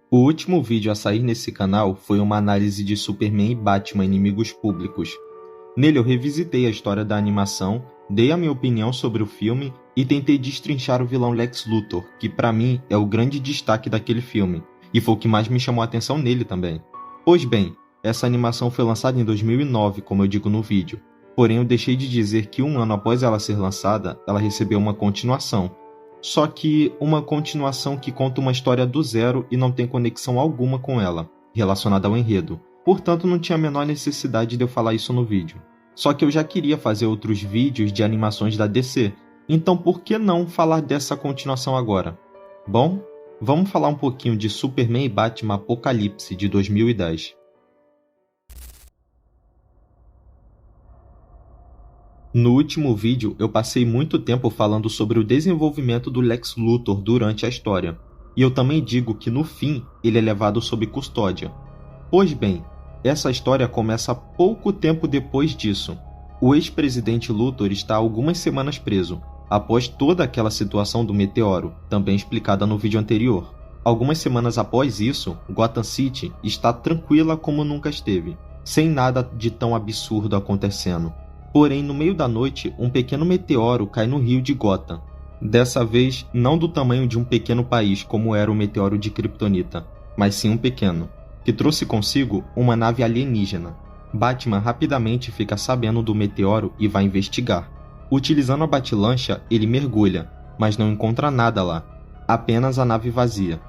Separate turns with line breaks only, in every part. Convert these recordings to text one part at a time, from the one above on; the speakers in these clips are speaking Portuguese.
O último vídeo a sair nesse canal foi uma análise de Superman e Batman Inimigos Públicos. Nele eu revisitei a história da animação, dei a minha opinião sobre o filme e tentei destrinchar o vilão Lex Luthor, que pra mim é o grande destaque daquele filme, e foi o que mais me chamou a atenção nele também. Pois bem, essa animação foi lançada em 2009, como eu digo no vídeo, porém eu deixei de dizer que um ano após ela ser lançada, ela recebeu uma continuação. Só que uma continuação que conta uma história do zero e não tem conexão alguma com ela, relacionada ao enredo. Portanto, não tinha a menor necessidade de eu falar isso no vídeo. Só que eu já queria fazer outros vídeos de animações da DC, então por que não falar dessa continuação agora? Bom, vamos falar um pouquinho de Superman e Batman Apocalipse de 2010. No último vídeo, eu passei muito tempo falando sobre o desenvolvimento do Lex Luthor durante a história, e eu também digo que no fim ele é levado sob custódia. Pois bem, essa história começa pouco tempo depois disso. O ex-presidente Luthor está há algumas semanas preso, após toda aquela situação do meteoro, também explicada no vídeo anterior. Algumas semanas após isso, Gotham City está tranquila como nunca esteve, sem nada de tão absurdo acontecendo. Porém, no meio da noite, um pequeno meteoro cai no rio de Gotham. Dessa vez, não do tamanho de um pequeno país como era o meteoro de Kryptonita, mas sim um pequeno, que trouxe consigo uma nave alienígena. Batman rapidamente fica sabendo do meteoro e vai investigar. Utilizando a batilancha, ele mergulha, mas não encontra nada lá, apenas a nave vazia.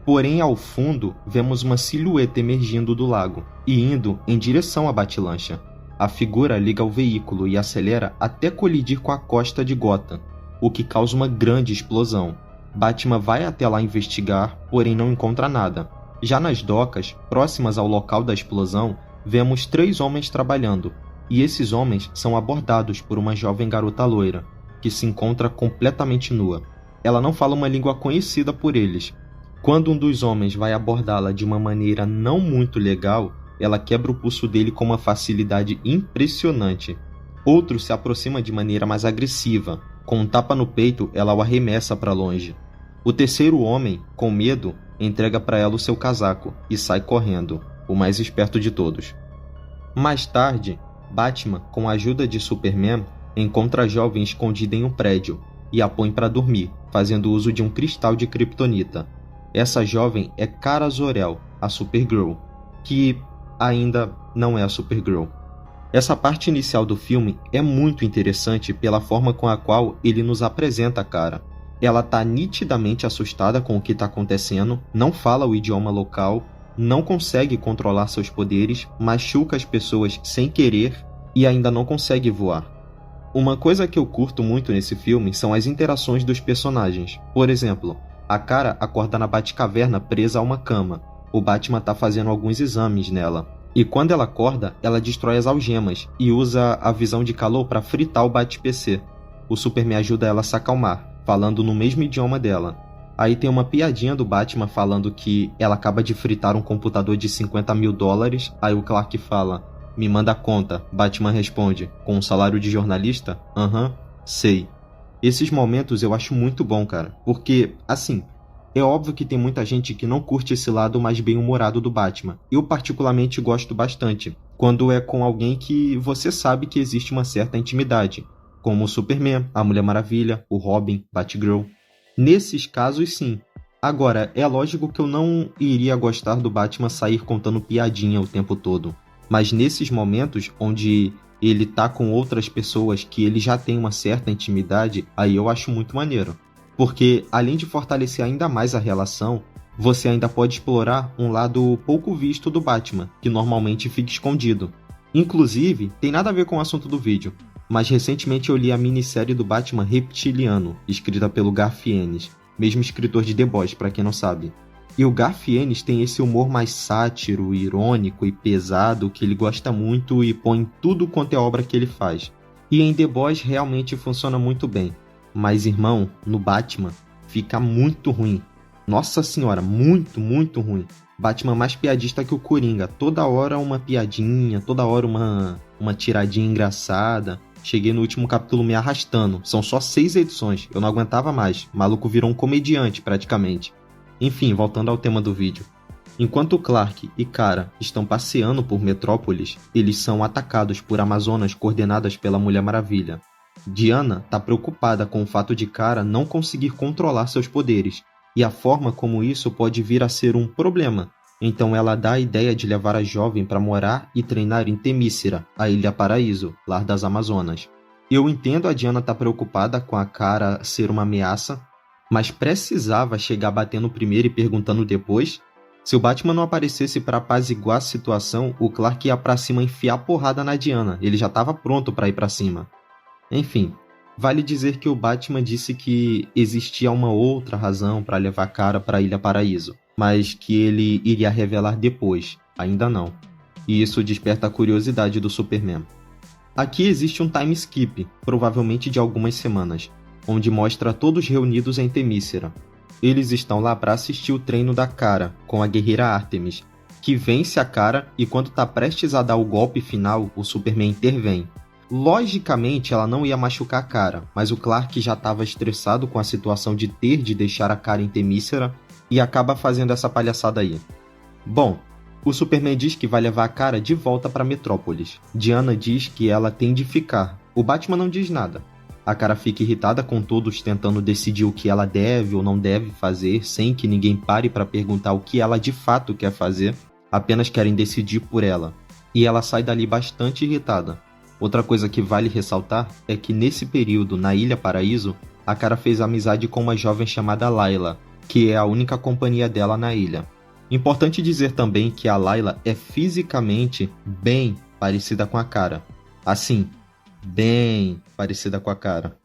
Porém, ao fundo, vemos uma silhueta emergindo do lago e indo em direção à batilancha. A figura liga o veículo e acelera até colidir com a costa de Gotham, o que causa uma grande explosão. Batman vai até lá investigar, porém não encontra nada. Já nas docas, próximas ao local da explosão, vemos 3 homens trabalhando, e esses homens são abordados por uma jovem garota loira, que se encontra completamente nua. Ela não fala uma língua conhecida por eles. Quando um dos homens vai abordá-la de uma maneira não muito legal, ela quebra o pulso dele com uma facilidade impressionante. Outro se aproxima de maneira mais agressiva. Com um tapa no peito, ela o arremessa para longe. O terceiro homem, com medo, entrega para ela o seu casaco e sai correndo, o mais esperto de todos. Mais tarde, Batman, com a ajuda de Superman, encontra a jovem escondida em um prédio e a põe para dormir, fazendo uso de um cristal de Kryptonita. Essa jovem é Kara Zor-El, a Supergirl, que ainda não é a Supergirl. Essa parte inicial do filme é muito interessante pela forma com a qual ele nos apresenta a Kara. Ela está nitidamente assustada com o que está acontecendo, não fala o idioma local, não consegue controlar seus poderes, machuca as pessoas sem querer e ainda não consegue voar. Uma coisa que eu curto muito nesse filme são as interações dos personagens. Por exemplo, a Kara acorda na Batcaverna presa a uma cama. O Batman está fazendo alguns exames nela. E quando ela acorda, ela destrói as algemas e usa a visão de calor para fritar o Bat-PC. O Superman ajuda ela a se acalmar, falando no mesmo idioma dela. Aí tem uma piadinha do Batman falando que ela acaba de fritar um computador de $50 mil. Aí o Clark fala, me manda a conta. Batman responde, com um salário de jornalista? Aham, sei. Esses momentos eu acho muito bom, cara. Porque, assim, é óbvio que tem muita gente que não curte esse lado mais bem-humorado do Batman. Eu particularmente gosto bastante, quando é com alguém que você sabe que existe uma certa intimidade, como o Superman, a Mulher Maravilha, o Robin, Batgirl. Nesses casos, sim. Agora, é lógico que eu não iria gostar do Batman sair contando piadinha o tempo todo. Mas nesses momentos onde ele tá com outras pessoas que ele já tem uma certa intimidade, aí eu acho muito maneiro. Porque, além de fortalecer ainda mais a relação, você ainda pode explorar um lado pouco visto do Batman, que normalmente fica escondido. Inclusive, tem nada a ver com o assunto do vídeo, mas recentemente eu li a minissérie do Batman Reptiliano, escrita pelo Garth Ennis, mesmo escritor de The Boys, pra quem não sabe. E o Garth Ennis tem esse humor mais sátiro, irônico e pesado que ele gosta muito e põe em tudo quanto é obra que ele faz. E em The Boys realmente funciona muito bem. Mas, irmão, no Batman, fica muito ruim. Nossa senhora, muito, muito ruim. Batman mais piadista que o Coringa. Toda hora uma piadinha, toda hora uma tiradinha engraçada. Cheguei no último capítulo me arrastando. São só 6 edições, eu não aguentava mais. O maluco virou um comediante, praticamente. Enfim, voltando ao tema do vídeo. Enquanto Clark e Kara estão passeando por Metrópolis, eles são atacados por Amazonas coordenadas pela Mulher Maravilha. Diana está preocupada com o fato de Kara não conseguir controlar seus poderes, e a forma como isso pode vir a ser um problema. Então ela dá a ideia de levar a jovem para morar e treinar em Temícera, a Ilha Paraíso, lar das Amazonas. Eu entendo a Diana estar preocupada com a Kara ser uma ameaça, mas precisava chegar batendo primeiro e perguntando depois? Se o Batman não aparecesse para apaziguar a situação, o Clark ia pra cima enfiar porrada na Diana, ele já estava pronto para ir para cima. Enfim, vale dizer que o Batman disse que existia uma outra razão para levar Kara para a Ilha Paraíso, mas que ele iria revelar depois, ainda não. E isso desperta a curiosidade do Superman. Aqui existe um time skip, provavelmente de algumas semanas, onde mostra todos reunidos em Temícera. Eles estão lá para assistir o treino da Kara, com a guerreira Artemis, que vence a Kara e quando está prestes a dar o golpe final, o Superman intervém. Logicamente, ela não ia machucar a Kara, mas o Clark já estava estressado com a situação de ter de deixar a Kara em Temícera e acaba fazendo essa palhaçada aí. Bom, o Superman diz que vai levar a Kara de volta para Metrópolis. Diana diz que ela tem de ficar. O Batman não diz nada. A Kara fica irritada com todos tentando decidir o que ela deve ou não deve fazer, sem que ninguém pare para perguntar o que ela de fato quer fazer, apenas querem decidir por ela. E ela sai dali bastante irritada. Outra coisa que vale ressaltar é que nesse período, na Ilha Paraíso, a Kara fez amizade com uma jovem chamada Layla, que é a única companhia dela na ilha. Importante dizer também que a Layla é fisicamente bem parecida com a Kara. Assim, bem parecida com a Kara.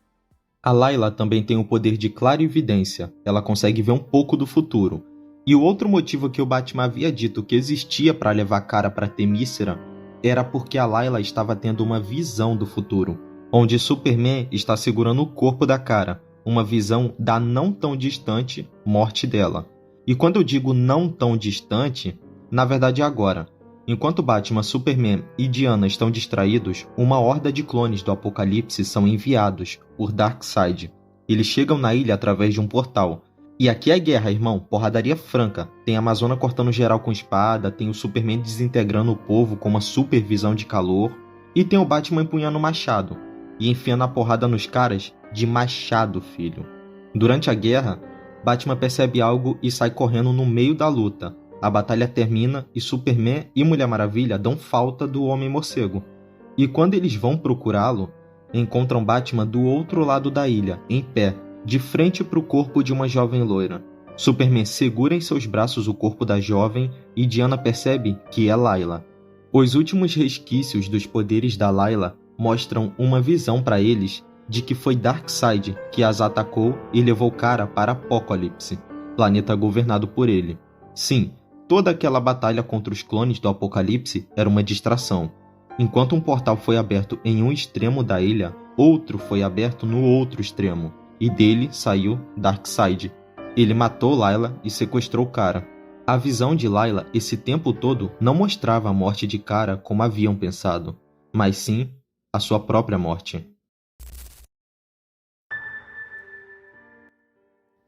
A Layla também tem o poder de clarividência, ela consegue ver um pouco do futuro. E o outro motivo que o Batman havia dito que existia para levar a Kara para Temícera era porque a Layla estava tendo uma visão do futuro, onde Superman está segurando o corpo da Kara, uma visão da não tão distante morte dela. E quando eu digo não tão distante, na verdade é agora. Enquanto Batman, Superman e Diana estão distraídos, uma horda de clones do Apocalipse são enviados por Darkseid. Eles chegam na ilha através de um portal. E aqui é guerra, irmão, porradaria franca. Tem a Amazona cortando geral com espada, tem o Superman desintegrando o povo com uma super visão de calor, e tem o Batman empunhando o machado, e enfiando a porrada nos caras de machado, filho. Durante a guerra, Batman percebe algo e sai correndo no meio da luta. A batalha termina e Superman e Mulher Maravilha dão falta do Homem-Morcego. E quando eles vão procurá-lo, encontram Batman do outro lado da ilha, em pé, de frente para o corpo de uma jovem loira. Superman segura em seus braços o corpo da jovem e Diana percebe que é Layla. Os últimos resquícios dos poderes da Layla mostram uma visão para eles de que foi Darkseid que as atacou e levou Kara para Apokolips, planeta governado por ele. Sim, toda aquela batalha contra os clones do Apocalipse era uma distração. Enquanto um portal foi aberto em um extremo da ilha, outro foi aberto no outro extremo, e dele saiu Darkseid. Ele matou Layla e sequestrou Kara. A visão de Layla esse tempo todo não mostrava a morte de Kara como haviam pensado, mas sim a sua própria morte.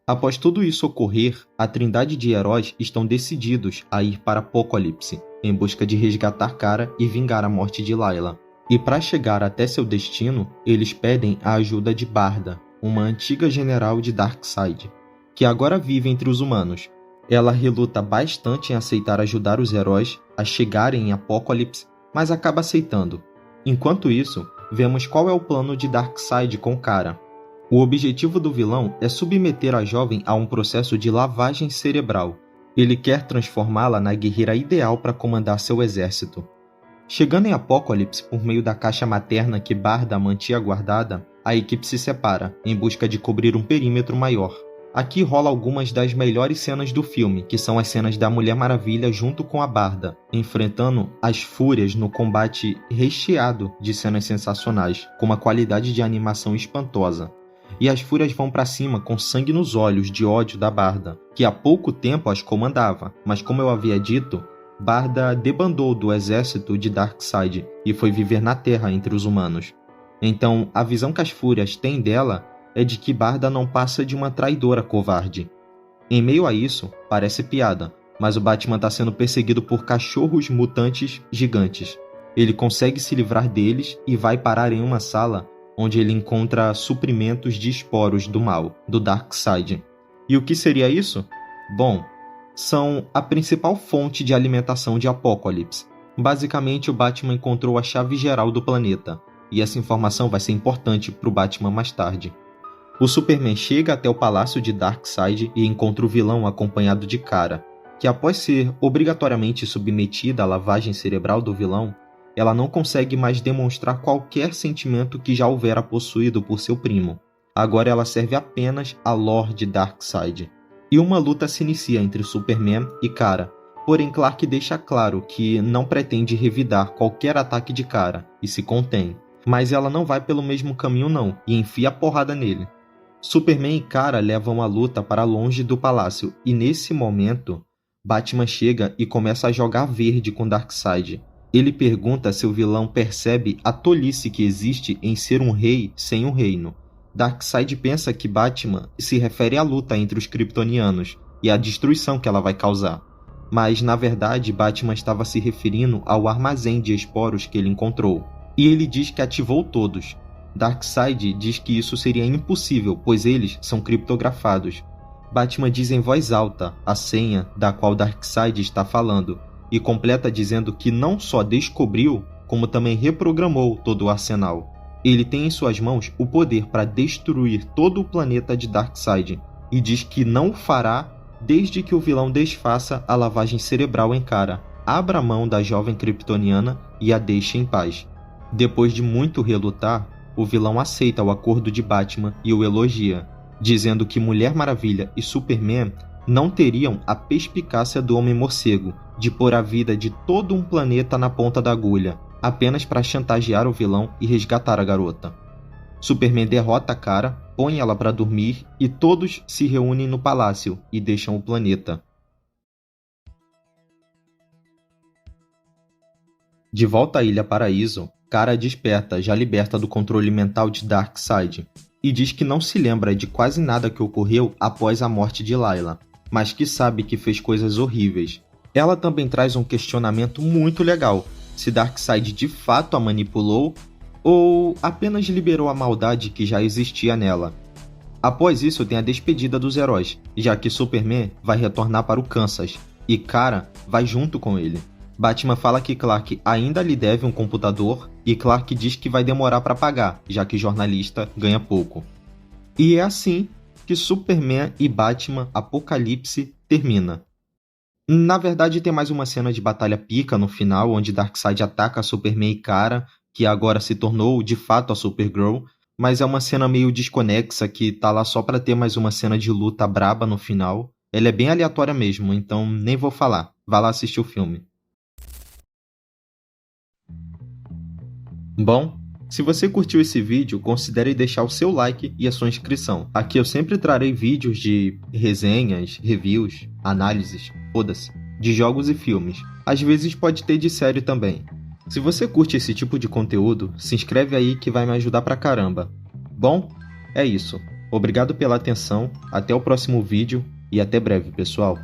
Após tudo isso ocorrer, a trindade de heróis estão decididos a ir para Apokolips, em busca de resgatar Kara e vingar a morte de Layla. E para chegar até seu destino, eles pedem a ajuda de Barda, uma antiga general de Darkseid, que agora vive entre os humanos. Ela reluta bastante em aceitar ajudar os heróis a chegarem em Apokolips, mas acaba aceitando. Enquanto isso, vemos qual é o plano de Darkseid com Kara. O objetivo do vilão é submeter a jovem a um processo de lavagem cerebral. Ele quer transformá-la na guerreira ideal para comandar seu exército. Chegando em Apokolips por meio da caixa materna que Barda mantinha guardada, a equipe se separa, em busca de cobrir um perímetro maior. Aqui rola algumas das melhores cenas do filme, que são as cenas da Mulher Maravilha junto com a Barda, enfrentando as Fúrias no combate recheado de cenas sensacionais, com uma qualidade de animação espantosa. E as Fúrias vão pra cima com sangue nos olhos de ódio da Barda, que há pouco tempo as comandava, mas como eu havia dito, Barda debandou do exército de Darkseid e foi viver na Terra entre os humanos. Então, a visão que as Fúrias têm dela é de que Barda não passa de uma traidora covarde. Em meio a isso, parece piada, mas o Batman está sendo perseguido por cachorros mutantes gigantes. Ele consegue se livrar deles e vai parar em uma sala onde ele encontra suprimentos de esporos do mal, do Darkseid. E o que seria isso? Bom, são a principal fonte de alimentação de Apokolips. Basicamente, o Batman encontrou a chave geral do planeta, e essa informação vai ser importante para o Batman mais tarde. O Superman chega até o palácio de Darkseid e encontra o vilão acompanhado de Kara, que após ser obrigatoriamente submetida à lavagem cerebral do vilão, ela não consegue mais demonstrar qualquer sentimento que já houvera possuído por seu primo. Agora ela serve apenas a Lorde Darkseid. E uma luta se inicia entre Superman e Kara, porém Clark deixa claro que não pretende revidar qualquer ataque de Kara e se contém. Mas ela não vai pelo mesmo caminho não, e enfia a porrada nele. Superman e Kara levam a luta para longe do palácio, e nesse momento, Batman chega e começa a jogar verde com Darkseid. Ele pergunta se o vilão percebe a tolice que existe em ser um rei sem um reino. Darkseid pensa que Batman se refere à luta entre os kryptonianos e à destruição que ela vai causar. Mas, na verdade, Batman estava se referindo ao armazém de esporos que ele encontrou. E ele diz que ativou todos. Darkseid diz que isso seria impossível, pois eles são criptografados. Batman diz em voz alta a senha da qual Darkseid está falando, e completa dizendo que não só descobriu, como também reprogramou todo o arsenal. Ele tem em suas mãos o poder para destruir todo o planeta de Darkseid, e diz que não o fará desde que o vilão desfaça a lavagem cerebral em Kara, abra mão da jovem kryptoniana e a deixe em paz. Depois de muito relutar, o vilão aceita o acordo de Batman e o elogia, dizendo que Mulher Maravilha e Superman não teriam a perspicácia do Homem-Morcego de pôr a vida de todo um planeta na ponta da agulha, apenas para chantagear o vilão e resgatar a garota. Superman derrota Kara, põe ela para dormir e todos se reúnem no palácio e deixam o planeta. De volta à Ilha Paraíso, Kara desperta, já liberta do controle mental de Darkseid, e diz que não se lembra de quase nada que ocorreu após a morte de Layla, mas que sabe que fez coisas horríveis. Ela também traz um questionamento muito legal, se Darkseid de fato a manipulou ou apenas liberou a maldade que já existia nela. Após isso tem a despedida dos heróis, já que Superman vai retornar para o Kansas, e Kara vai junto com ele. Batman fala que Clark ainda lhe deve um computador, e Clark diz que vai demorar para pagar, já que jornalista ganha pouco. E é assim que Superman e Batman Apocalipse termina. Na verdade tem mais uma cena de batalha pica no final, onde Darkseid ataca Superman e Kara, que agora se tornou de fato a Supergirl, mas é uma cena meio desconexa que tá lá só pra ter mais uma cena de luta braba no final. Ela é bem aleatória mesmo, então nem vou falar. Vá lá assistir o filme. Bom, se você curtiu esse vídeo, considere deixar o seu like e a sua inscrição. Aqui eu sempre trarei vídeos de resenhas, reviews, análises, foda-se, de jogos e filmes. Às vezes pode ter de série também. Se você curte esse tipo de conteúdo, se inscreve aí que vai me ajudar pra caramba. Bom, é isso. Obrigado pela atenção, até o próximo vídeo e até breve, pessoal.